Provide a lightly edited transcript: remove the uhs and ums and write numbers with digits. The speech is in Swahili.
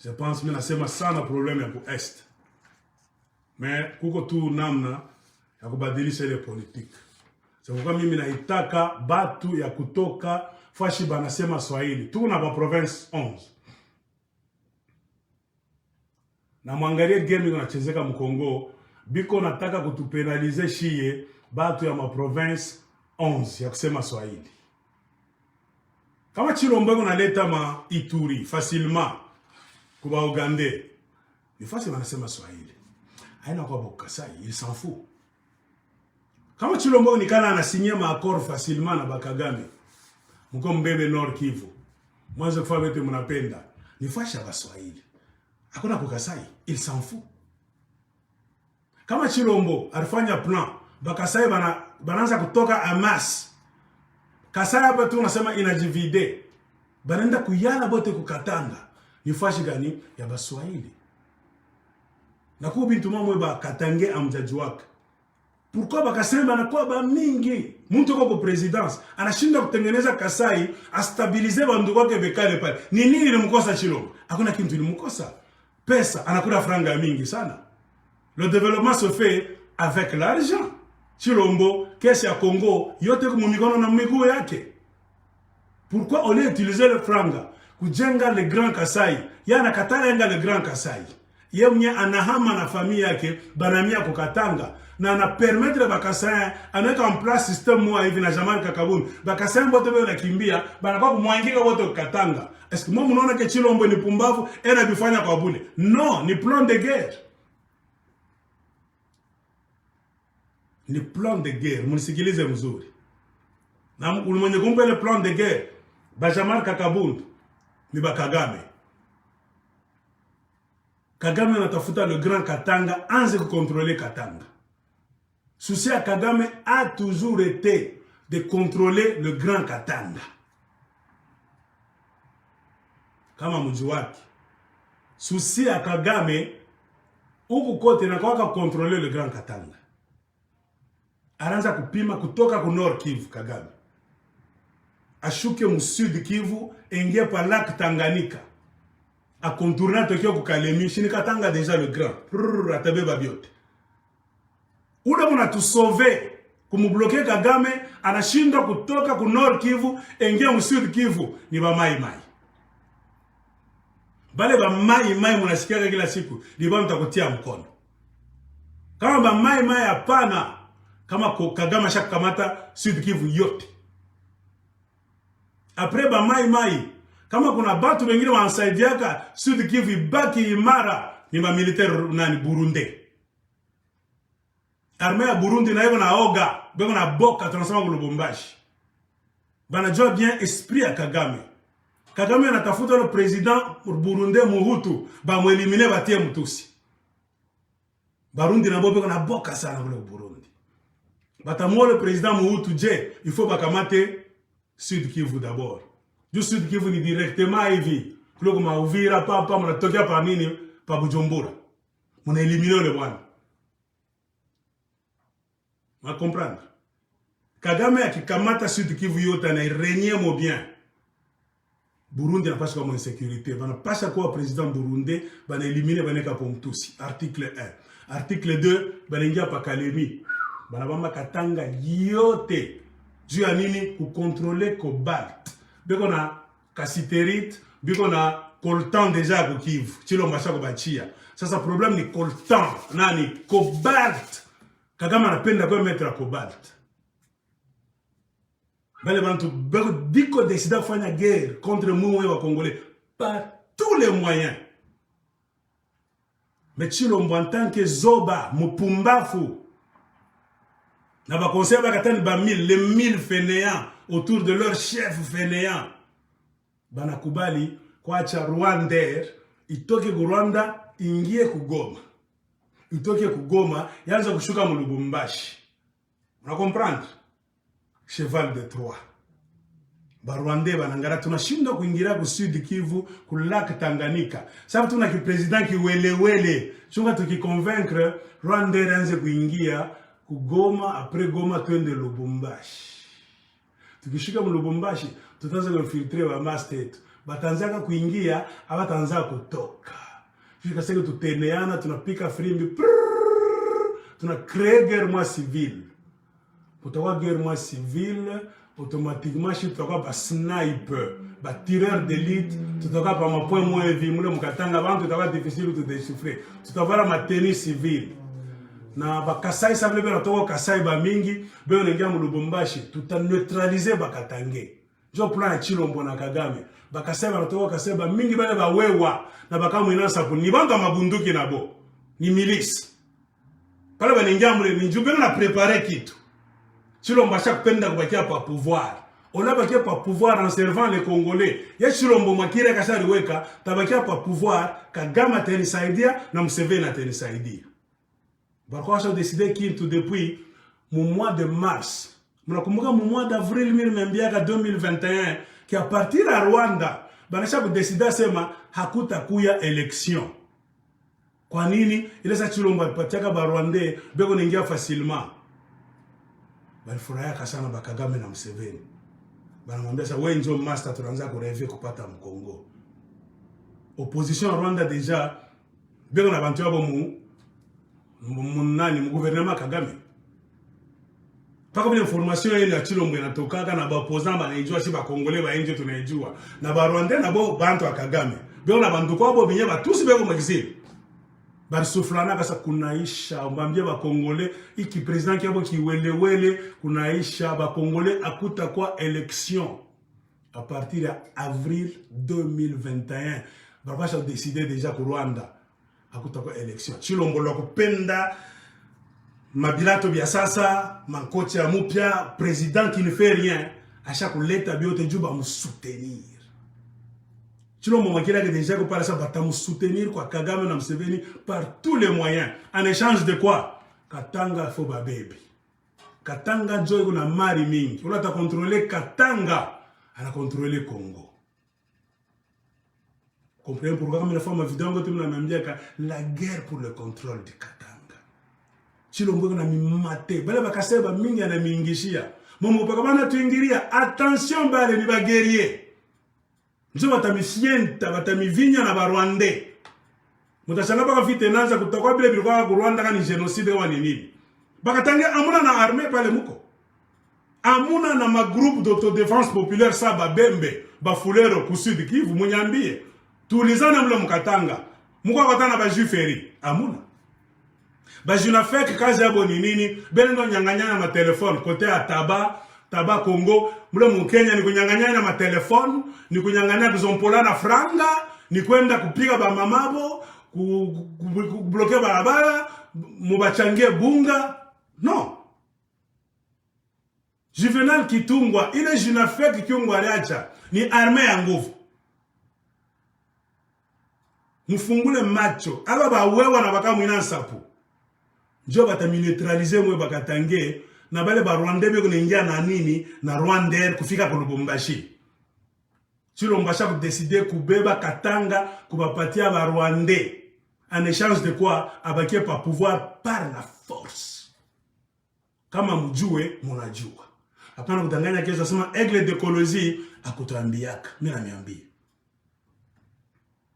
Je pense que nasema sana problème ya ku est. Mais kuko tu namna ya kubadilisha ile politique. Sababu mimi naitaka batu ya kutoka fashi banasema Swahili. Tuko na ba province 11. Na mwangalie game inachezeka mkongo, biko nataka kutupenalize shie batu ya ma province 11 ya kusema Swahili. Kama Chilombo naleta ma Ituri facilement kuba Ugande, ni fasi wanasema Swahili. Haina kwa Kasai, il s'en fout. Kama Chilombo ni kana anasigner ma accord facilement na Bakagame, mko mbebe Nord Kivu, mwanzo kwa bete mnapenda, ni fasi ya Swahili. Hakuna kwa Kasai, il s'en fout. Kama Chilombo alifanya plan, Bakasai bananza kutoka amas. Kasai hapa tu unasema inajivide. Banenda kuyana bote kukatanga. Ni fashi gani ya Baswahili. Na kuwa bintu mamwe ba katange amjaji wake. Pourquoi Bakasai banakuwa ba mingi? Muntu kwa presidence anashinda kutengeneza Kasai astabilize bandu wake bekale pale. Ni nini ilimkosa Chilombo? Hakuna kitu ilimkosa. Pesa anakula franga mingi sana. Le développement se fait avec l'argent. Chilombo, kesi ya Congo, yote kumumikono na miguu yake. Pourquoi on a utilisé le franga kujenga le Grand Kasai? Yana katala yenga le Grand Kasai. Ye mwenye anahama na familia yake banamia kukatanga na ana permettre Bakasai anaweka en place système moja hivi na Jamal Kakabuni. Bakasai bote beo nakimbia banakuwa kumwangika bote kukatanga. Est-ce que moi mnaona ke Chilombo ni pumbavu ena bifanya kwa bule? Non, ni plan de guerre. Ni plan de guerre, munisikilize mzuri. Na ulimwenye kumbe le plan de guerre, Jamal Kakabundu ni Bakagame. Kagame anatafuta le Grand Katanga, anze contrôler Katanga. Souci à Kagame a toujours été de contrôler le Grand Katanga. Kama mjuwaki. Souci à Kagame, huku kote na kwa contrôler le Grand Katanga. Aranza kupima kutoka ku Nord Kivu Kagame. Ashuke mu Sud Kivu, engie pa Lac Tanganyika. A contourner Tokyo ku Kalemi, shini Katanga déjà le grand. Atabe babiote. Uda muna tu sauver, kumubloke Kagame, anashinda kutoka ku Nord Kivu, engie mu Sud Kivu, ni ba mai mai. Bale ba mai mai munasikia kila siku, ni ba mtakutia mkono. Kama ba mai mai hapana, kama Kagame shakamata Sud Kivu yote. Après ba mai mai, kama kuna batu wengine wansaidiaka Sud Kivu ibaki imara, ni ba militaire nani Burundi. Armée ya Burundi na hivyo na oga, beko na boka tunasema Lubumbashi. Banajua bien esprit ya Kagame. Kagame anatafuta le président Burundi Mobutu, ba mwelimine batie Mutusi. Barundi na beko na boka sana kule Burundi. Batamuo le président Mobutu je, il faut bakamate Sud Kivu d'abord. Du Sud Kivu ni directement hivi. Kulo kuma Uvira papa mnatokea pa nini pa Bujumbura. Muna eliminer le bwana. Ma comprendre. Kagame akikamata Sud Kivu yote na régner mo bien. Burundi n'a pas comme insécurité. Bana pasha kwa président Burundi bana éliminer baneka Pomtusi. Article 1. Article 2 balengia pa Kalemi. Bana bamba Katanga yote. Juu ya nini ku contrôler cobalt. Beko na cassiterite, beko na coltan déjà ku Kivu. Chilo mashako bachia. Sasa problème ni coltan, nani cobalt. Kagame anapenda kwa mettre cobalt. Bale bantu diko décida fanya guerre contre moué wa Congolais par tous les moyens. Mais Chilombo en tant que Zoba, Mupumbafu, na ba conseil ba katani ba 1000, les 1000 fainéants autour de leur chef fainéant. Banakubali kuacha Rwandair itoke ku Rwanda ingie ku Goma. Itoke ku Goma yaanza kushuka mu Lubumbashi. Una comprendre? Cheval de Troie. Ba Rwandais banangara tunashinda kuingira ku Sud Kivu ku Lac Tanganyika. Sababu tuna ki president ki wele. Chunga tukiconvaincre Rwanda anze kuingia ku Goma, après Goma twende Lubumbashi. Tukishika mu Lubumbashi tutaanza kuinfiltrer wa master. batanzaka kuingia abatanza kutoka. Jusqu'à tuteneana, tunapika frimbi, tuna créer guerre moi civile. Kutakuwa guerre moi civile, automatiquement shi tutakuwa ba sniper, ba tireur d'élite, tutakuwa pa mapoint moins vie, mule mukatanga bantu tutakuwa difficile de déchiffrer. Tutakuwa ma tenue civile. Na ba Kasai sa vile toko Kasai ba mingi, be onengia mu Lubumbashi, tuta neutraliser ba Katange. Jo plan ya Chilombo na Kagame. Ba Kasai ba toko Kasai ba mingi bale ba wewa na bakamwina sapu ni bantu mabunduki nabo. Ni milice. Pale banengia mule ni njubena na préparer kitu. Chilombo acha kupenda kubakia pa pouvoir. On bakia pa pouvoir en servant les Congolais. Ya Chilombo makire kasari weka, tabakia pa pouvoir, Kagame atenisaidia na Museveni atenisaidia. Barko a décidé qu'il tout depuis le mois de mars. Muna kumbuka mu mois d'avril 2021 qui à partir à Rwanda, banasha décidé sema hakutakuya élection. Kwa nini ile sa Chilombo patiaka ba Rwandais beko ningia facilement. Balifurahia sana ba Kagame na Museveni. Banamwambia sa wewe ndio master tunaanza kureve kupata Mkongo. Opposition Rwanda déjà beko na bantu yabo mu gouvernement Kagame. Paka vile information ile ya Chilombo inatokaka na ba opposant banajua si ba Congolais ba nje tunajua. Na ba Rwandais na bo bantu wa Kagame. Beko na bantu kwa bo binye ba tusi beko magizini. Bari suflana kasa kunaisha mbambie ba Congolais iki president kiabo kiwelewele kunaisha ba Congolais akuta kwa élection à partir d'avril 2021. Barabasha décidé déjà que Rwanda akuta kwa élection. Chilombo lo kupenda mabilato bya sasa mankocha ya mupya président qui ne fait rien acha kuleta biote juba mu soutenir. Chilombo makira que déjà que par ça bata mu soutenir kwa Kagame na Museveni par tous les moyens. En échange de quoi? Katanga faut ba baby. Katanga joy kuna mari mingi. On a contrôler Katanga, ana contrôler Congo. Comprenez pourquoi comme la femme vidéo ngote mna nambiaka la guerre pour le contrôle de Katanga. Chilombo na mimate. Bale bakaseba mingi ana mingishia. Momo pakabana tuingiria attention bale ni ba guerrier. Njo batamifienta, batamivinya na Barwandais. Mutashanga baka fitenanza kutoka bile bilikuwa ku Rwanda kani genocide wa nini. Bakatange amuna na armée pale muko. Amuna na ma groupe d'autodéfense populaire sa babembe, bafulero ku Sud Kivu munyambie. Tulizana mlo mukatanga. Muko katana ba juferi. Amuna. Ba juna fake kazi yabo ni nini? Bele ndo nyanganyana ma telefone kote ya Taba Congo, mule mukenya ni kunyanganyana ma telefone, ni kunyanganyana kuzompola na franga, ni kwenda kupiga ba mamabo, kubloke barabara, mubachangie bunga. Non. Juvenal Kitungwa, ile jina fake kiungwa aliacha, ni arme ya nguvu. Mufungule macho, aba ba wewa na baka mwina nsapu. Njo bata neutraliser mwe bakatange, na bale ba Rwandais beko ningia na nini na Rwandair kufika kwa Lubumbashi. Chilombo a décidé kubeba Katanga kubapatia ba Rwandais en échange de quoi abakie pa pouvoir par la force. Kama mjue munajua. Hapana kudanganya kesho sema aigle d'écologie akutuambiaka. Mimi namiambia.